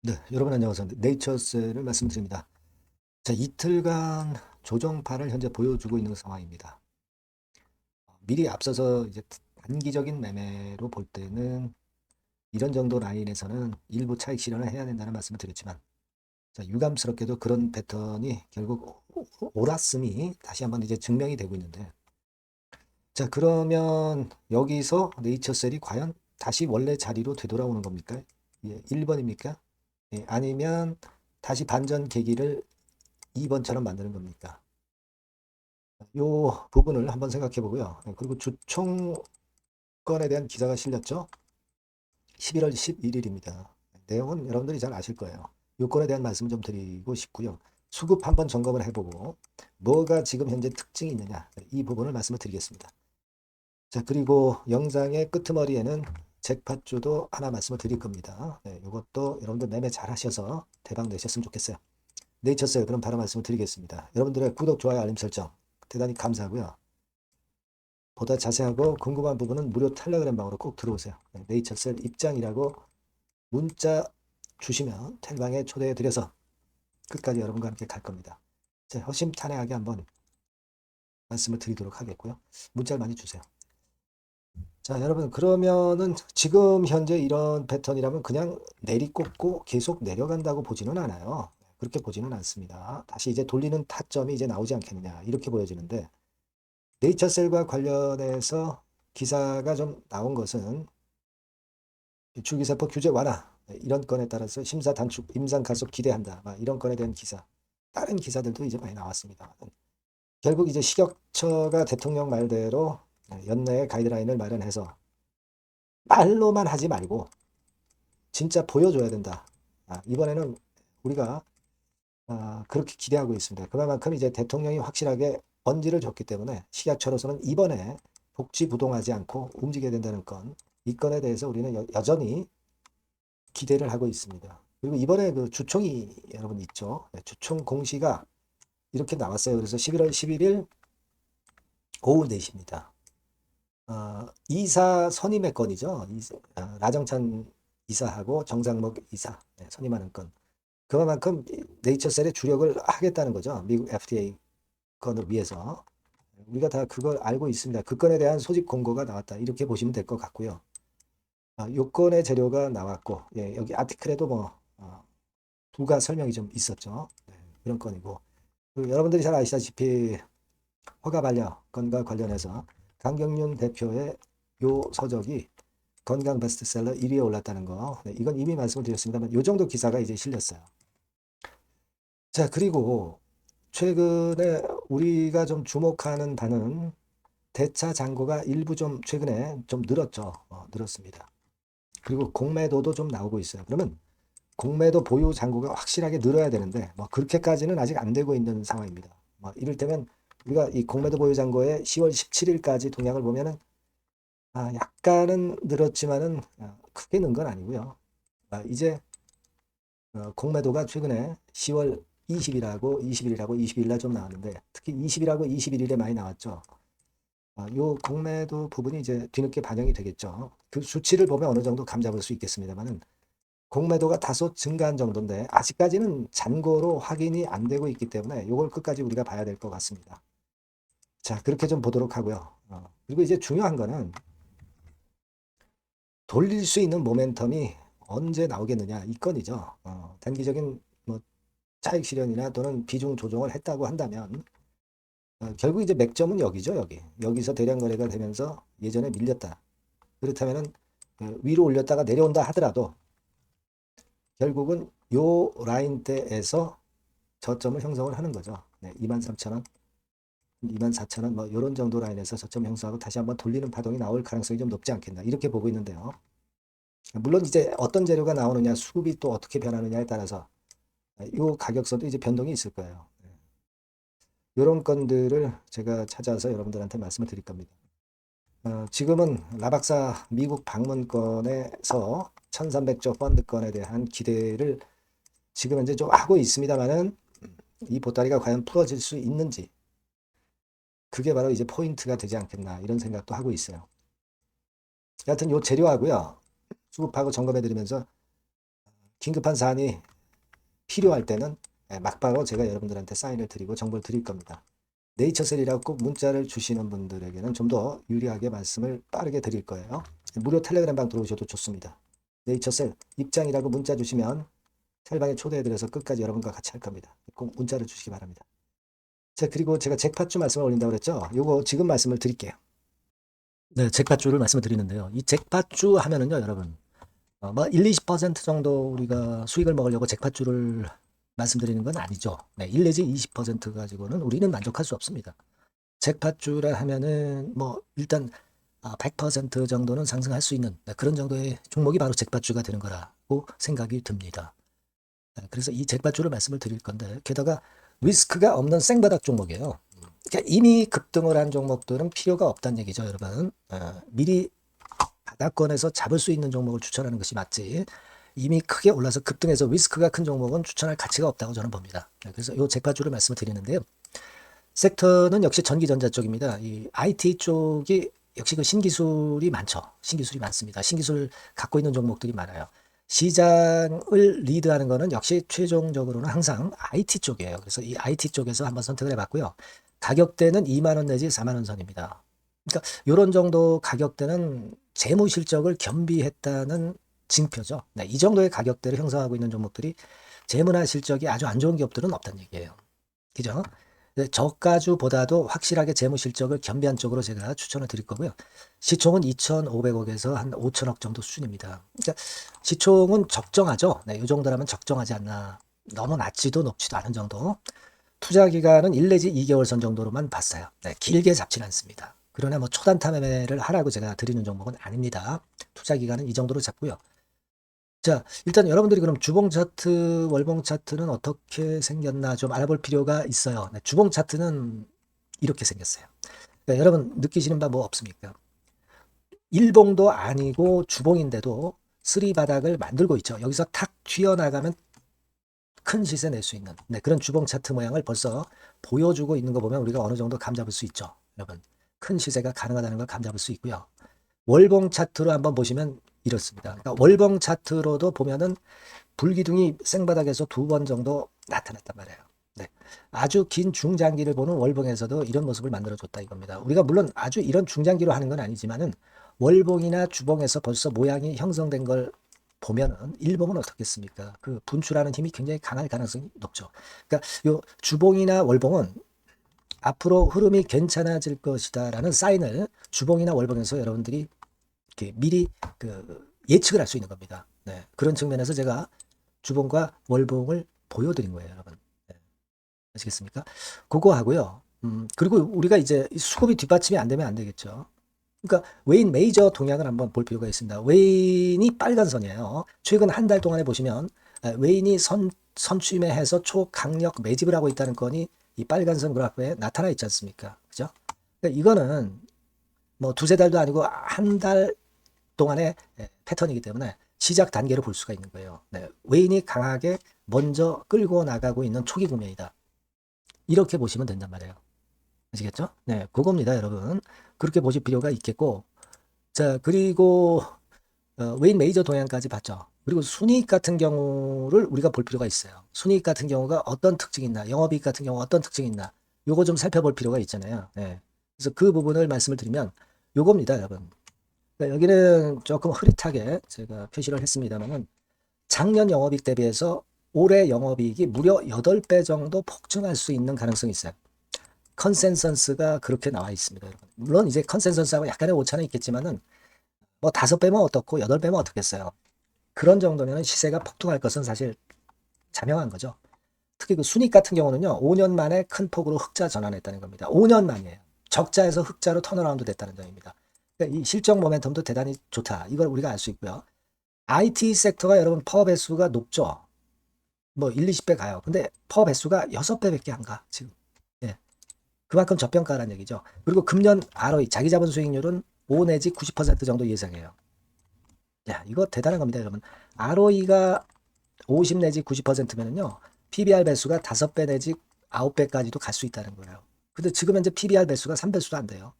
네, 여러분 안녕하세요. 네이처셀을 말씀드립니다. 자, 이틀간 조정파를 현재 보여주고 있는 상황입니다. 미리 앞서서 이제 단기적인 매매로 볼 때는 이런 정도 라인에서는 일부 차익 실현을 해야 된다는 말씀을 드렸지만, 자, 유감스럽게도 그런 패턴이 결국 옳았음이 다시 한번 이제 증명이 되고 있는데, 자, 그러면 여기서 네이처셀이 과연 다시 원래 자리로 되돌아오는 겁니까? 예, 1번입니까? 예, 아니면 다시 반전 계기를 2번처럼 만드는 겁니까? 요 부분을 한번 생각해 보고요. 그리고 주총권에 대한 기사가 실렸죠. 11월 11일입니다. 내용은 여러분들이 잘 아실 거예요. 요건에 대한 말씀 좀 드리고 싶고요. 수급 한번 점검을 해보고 뭐가 지금 현재 특징이 있느냐 이 부분을 말씀을 드리겠습니다. 자, 그리고 영상의 끄트머리에는 잭팟주도 하나 말씀을 드릴 겁니다. 네, 이것도 여러분들 매매 잘 하셔서 대박 내셨으면 좋겠어요. 네이처셀 그럼 바로 말씀을 드리겠습니다. 여러분들의 구독, 좋아요, 알림 설정 대단히 감사하고요. 보다 자세하고 궁금한 부분은 무료 텔레그램 방으로 꼭 들어오세요. 네이처셀 입장이라고 문자 주시면 텔방에 초대해 드려서 끝까지 여러분과 함께 갈 겁니다. 허심탄회하게 한번 말씀을 드리도록 하겠고요. 문자를 많이 주세요. 자, 여러분 그러면은 지금 현재 이런 패턴이라면 그냥 내리꽂고 계속 내려간다고 보지는 않아요. 그렇게 보지는 않습니다. 다시 이제 돌리는 타점이 이제 나오지 않겠느냐 이렇게 보여지는데 네이처셀과 관련해서 기사가 좀 나온 것은 줄기세포 규제 완화 이런 건에 따라서 심사 단축, 임상 가속 기대한다. 이런 건에 대한 기사, 다른 기사들도 이제 많이 나왔습니다. 결국 이제 식약처가 대통령 말대로 연내에 가이드라인을 마련해서 말로만 하지 말고 진짜 보여줘야 된다. 이번에는 우리가 그렇게 기대하고 있습니다. 그만큼 이제 대통령이 확실하게 언지를 줬기 때문에 식약처로서는 이번에 복지 부동하지 않고 움직여야 된다는 건, 이 건에 대해서 우리는 여전히 기대를 하고 있습니다. 그리고 이번에 그 주총이 여러분 있죠. 주총 공시가 이렇게 나왔어요. 그래서 11월 11일 오후 4시입니다. 이사 선임의 건이죠. 라정찬 이사하고 정상목 이사 선임하는 건. 그만큼 네이처셀의 주력을 하겠다는 거죠. 미국 FDA 건을 위해서. 우리가 다 그걸 알고 있습니다. 그 건에 대한 소집 공고가 나왔다. 이렇게 보시면 될 것 같고요. 요건의 재료가 나왔고, 예, 여기 아티클에도 부가 설명이 좀 있었죠. 네, 그런 건이고. 여러분들이 잘 아시다시피 허가 반려건과 관련해서 강경윤 대표의 요 서적이 건강 베스트셀러 1위에 올랐다는 거. 네, 이건 이미 말씀을 드렸습니다만 요 정도 기사가 이제 실렸어요. 자, 그리고 최근에 우리가 좀 주목하는 바는 대차 잔고가 일부 좀 최근에 좀 늘었죠. 늘었습니다. 그리고 공매도도 좀 나오고 있어요. 그러면 공매도 보유 잔고가 확실하게 늘어야 되는데 그렇게까지는 아직 안 되고 있는 상황입니다. 이를테면 우리가 이 공매도 보유 잔고의 10월 17일까지 동향을 보면은 약간은 늘었지만은 크게 는 건 아니고요. 이제 공매도가 최근에 10월 20일하고 21일하고 22일날 좀 나왔는데 특히 20일하고 21일에 많이 나왔죠. 요 공매도 부분이 이제 뒤늦게 반영이 되겠죠. 그 수치를 보면 어느 정도 감잡을 수 있겠습니다만은 공매도가 다소 증가한 정도인데 아직까지는 잔고로 확인이 안 되고 있기 때문에 이걸 끝까지 우리가 봐야 될 것 같습니다. 자, 그렇게 좀 보도록 하고요. 그리고 이제 중요한 거는 돌릴 수 있는 모멘텀이 언제 나오겠느냐 이 건이죠. 단기적인 뭐 차익 실현이나 또는 비중 조정을 했다고 한다면 결국 이제 맥점은 여기죠. 여기서 대량 거래가 되면서 예전에 밀렸다. 그렇다면은 위로 올렸다가 내려온다 하더라도 결국은 요 라인대에서 저점을 형성을 하는 거죠. 네, 23,000원, 24,000원 뭐 이런 정도 라인에서 저점 형성하고 다시 한번 돌리는 파동이 나올 가능성이 좀 높지 않겠나 이렇게 보고 있는데요. 물론 이제 어떤 재료가 나오느냐, 수급이 또 어떻게 변하느냐에 따라서 이 가격선도 이제 변동이 있을 거예요. 이런 건들을 제가 찾아서 여러분들한테 말씀을 드릴 겁니다. 지금은 라박사 미국 방문권에서 1300조 펀드권에 대한 기대를 지금 현재 좀 하고 있습니다만은 이 보따리가 과연 풀어질 수 있는지 그게 바로 이제 포인트가 되지 않겠나 이런 생각도 하고 있어요. 여하튼 요 재료하고요. 수급하고 점검해 드리면서 긴급한 사안이 필요할 때는 막바로 제가 여러분들한테 사인을 드리고 정보를 드릴 겁니다. 네이처셀이라고 꼭 문자를 주시는 분들에게는 좀 더 유리하게 말씀을 빠르게 드릴 거예요. 무료 텔레그램 방 들어오셔도 좋습니다. 네이처셀 입장이라고 문자 주시면 텔방에 초대해드려서 끝까지 여러분과 같이 할 겁니다. 꼭 문자를 주시기 바랍니다. 자, 그리고 제가 잭팟주 말씀을 올린다고 그랬죠? 요거 지금 말씀을 드릴게요. 네, 잭팟주를 말씀을 드리는데요. 이 잭팟주 하면은요, 여러분. 뭐 1, 20% 정도 우리가 수익을 먹으려고 잭팟주를 말씀드리는 건 아니죠. 네, 1 내지 20% 가지고는 우리는 만족할 수 없습니다. 잭팟주라 하면은 뭐 일단 100% 정도는 상승할 수 있는 그런 정도의 종목이 바로 잭팟주가 되는 거라고 생각이 듭니다. 그래서 이 잭팟주를 말씀을 드릴 건데 게다가 리스크가 없는 생바닥 종목이에요. 그러니까 이미 급등을 한 종목들은 필요가 없다는 얘기죠, 여러분. 미리 바닥권에서 잡을 수 있는 종목을 추천하는 것이 맞지. 이미 크게 올라서 급등해서 리스크가 큰 종목은 추천할 가치가 없다고 저는 봅니다. 그래서 이 잭팟주를 말씀을 드리는데요. 섹터는 역시 전기전자 쪽입니다. 이 IT 쪽이 역시 그 신기술이 많죠. 신기술이 많습니다. 신기술 갖고 있는 종목들이 많아요. 시장을 리드하는 거는 역시 최종적으로는 항상 IT 쪽이에요. 그래서 이 IT 쪽에서 한번 선택을 해봤고요. 가격대는 2만 원 내지 4만 원 선입니다. 그러니까 이런 정도 가격대는 재무 실적을 겸비했다는 징표죠. 네, 이 정도의 가격대를 형성하고 있는 종목들이 재무나 실적이 아주 안 좋은 기업들은 없다는 얘기예요. 그죠? 저가주보다도 확실하게 재무 실적을 겸비한 쪽으로 제가 추천을 드릴 거고요. 시총은 2,500억에서 한 5천억 정도 수준입니다. 그러니까 시총은 적정하죠. 네, 이 정도라면 적정하지 않나. 너무 낮지도 높지도 않은 정도. 투자 기간은 1 내지 2개월 선 정도로만 봤어요. 네, 길게 잡지는 않습니다. 그러나 뭐 초단타 매매를 하라고 제가 드리는 종목은 아닙니다. 투자 기간은 이 정도로 잡고요. 자, 일단 여러분들이 그럼 주봉 차트, 월봉 차트는 어떻게 생겼나 좀 알아볼 필요가 있어요. 네, 주봉 차트는 이렇게 생겼어요. 네, 여러분 느끼시는 바 뭐 없습니까? 일봉도 아니고 주봉인데도 쓰리 바닥을 만들고 있죠. 여기서 탁 튀어나가면 큰 시세 낼 수 있는 그런 주봉 차트 모양을 벌써 보여주고 있는 거 보면 우리가 어느 정도 감잡을 수 있죠. 여러분 큰 시세가 가능하다는 걸 감잡을 수 있고요. 월봉 차트로 한번 보시면 이렇습니다. 그러니까 월봉 차트로도 보면은 불기둥이 생바닥에서 2번 정도 나타났단 말이에요. 네. 아주 긴 중장기를 보는 월봉에서도 이런 모습을 만들어줬다 이겁니다. 우리가 물론 아주 이런 중장기로 하는 건 아니지만은 월봉이나 주봉에서 벌써 모양이 형성된 걸 보면은 일봉은 어떻겠습니까? 그 분출하는 힘이 굉장히 강할 가능성이 높죠. 그러니까 요 주봉이나 월봉은 앞으로 흐름이 괜찮아질 것이다라는 사인을 주봉이나 월봉에서 여러분들이 이렇게 미리 그 예측을 할 수 있는 겁니다. 네. 그런 측면에서 제가 주봉과 월봉을 보여드린 거예요, 여러분. 네. 아시겠습니까? 그거 하고요. 그리고 우리가 이제 수급이 뒷받침이 안 되면 안 되겠죠. 그러니까 웨인 메이저 동향을 한번 볼 필요가 있습니다. 웨인이 빨간 선이에요. 최근 한 달 동안에 보시면 웨인이 선취매해서 초강력 매집을 하고 있다는 건이 이 빨간 선 그래프에 나타나 있지 않습니까? 그죠? 그러니까 이거는 뭐 두세 달도 아니고 한 달 동안의 패턴이기 때문에 시작 단계로 볼 수가 있는 거예요. 네, 웨인이 강하게 먼저 끌고 나가고 있는 초기 국면이다. 이렇게 보시면 된단 말이에요. 아시겠죠? 네, 그겁니다, 여러분. 그렇게 보실 필요가 있겠고, 자, 그리고 웨인 메이저 동향까지 봤죠. 그리고 순이익 같은 경우를 우리가 볼 필요가 있어요. 순이익 같은 경우가 어떤 특징이 있나, 영업이익 같은 경우 어떤 특징이 있나, 요거 좀 살펴볼 필요가 있잖아요. 네. 그래서 그 부분을 말씀을 드리면 요겁니다, 여러분. 그러니까 여기는 조금 흐릿하게 제가 표시를 했습니다만은 작년 영업이익 대비해서 올해 영업이익이 무려 8배 정도 폭증할 수 있는 가능성이 있어요. 컨센서스가 그렇게 나와 있습니다, 여러분. 물론 이제 컨센서스하고 약간의 오차는 있겠지만은 뭐 5배면 어떻고 8배면 어떻겠어요. 그런 정도면 시세가 폭등할 것은 사실 자명한 거죠. 특히 그 순익 같은 경우는요, 5년 만에 큰 폭으로 흑자 전환했다는 겁니다. 5년 만이에요. 적자에서 흑자로 턴어라운드 됐다는 점입니다. 그러니까 이 실적 모멘텀도 대단히 좋다. 이걸 우리가 알 수 있고요. IT 섹터가 여러분 파워 배수가 높죠. 뭐 1, 20배 가요. 근데 파워 배수가 6배밖에 안 가, 지금. 예. 그만큼 저평가라는 얘기죠. 그리고 금년 ROE, 자기 자본 수익률은 5 내지 90% 정도 예상해요. 야, 이거 대단한 겁니다, 여러분. ROE가 50 내지 90%면은요, PBR 배수가 5배 내지 9배까지도 갈 수 있다는 거예요. 근데 지금 현재 PBR 배수가 3배수도 안 돼요.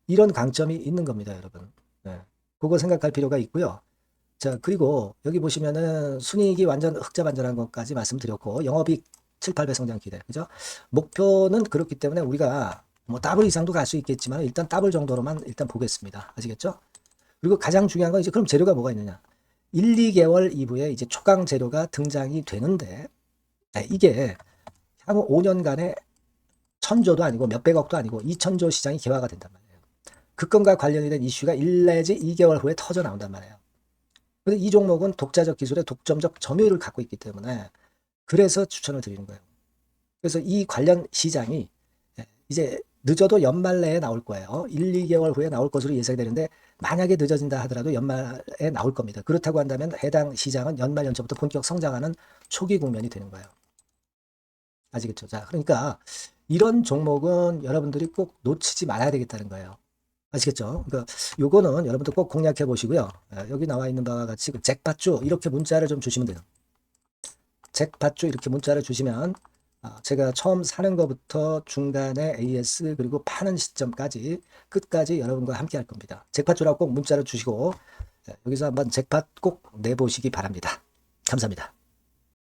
이런 강점이 있는 겁니다, 여러분. 네. 그거 생각할 필요가 있고요. 자, 그리고 여기 보시면은 순이익이 완전 흑자 반전한 것까지 말씀드렸고, 영업이익 7, 8배 성장 기대. 그죠? 목표는 그렇기 때문에 우리가 뭐 더블 이상도 갈 수 있겠지만 일단 더블 정도로만 일단 보겠습니다. 아시겠죠? 그리고 가장 중요한 건 이제 그럼 재료가 뭐가 있느냐? 1, 2개월 이후에 이제 초강 재료가 등장이 되는데, 이게 향후 5년간에 천조도 아니고 몇백억도 아니고 2천조 시장이 개화가 된단 말이에요. 그 건과 관련이 된 이슈가 1 내지 2개월 후에 터져 나온단 말이에요. 근데 이 종목은 독자적 기술의 독점적 점유율을 갖고 있기 때문에 그래서 추천을 드리는 거예요. 그래서 이 관련 시장이 이제 늦어도 연말 내에 나올 거예요. 1, 2개월 후에 나올 것으로 예상이 되는데 만약에 늦어진다 하더라도 연말에 나올 겁니다. 그렇다고 한다면 해당 시장은 연말 연초부터 본격 성장하는 초기 국면이 되는 거예요. 아시겠죠? 자, 그러니까 이런 종목은 여러분들이 꼭 놓치지 말아야 되겠다는 거예요. 아시겠죠? 그러니까 요거는 여러분들 꼭 공략해 보시고요. 여기 나와 있는 바와 같이 그 잭팟주 이렇게 문자를 좀 주시면 돼요. 잭팟주 이렇게 문자를 주시면 제가 처음 사는 것부터 중간에 AS 그리고 파는 시점까지 끝까지 여러분과 함께 할 겁니다. 잭팟주라고 꼭 문자를 주시고 여기서 한번 잭팟 꼭 내보시기 바랍니다. 감사합니다.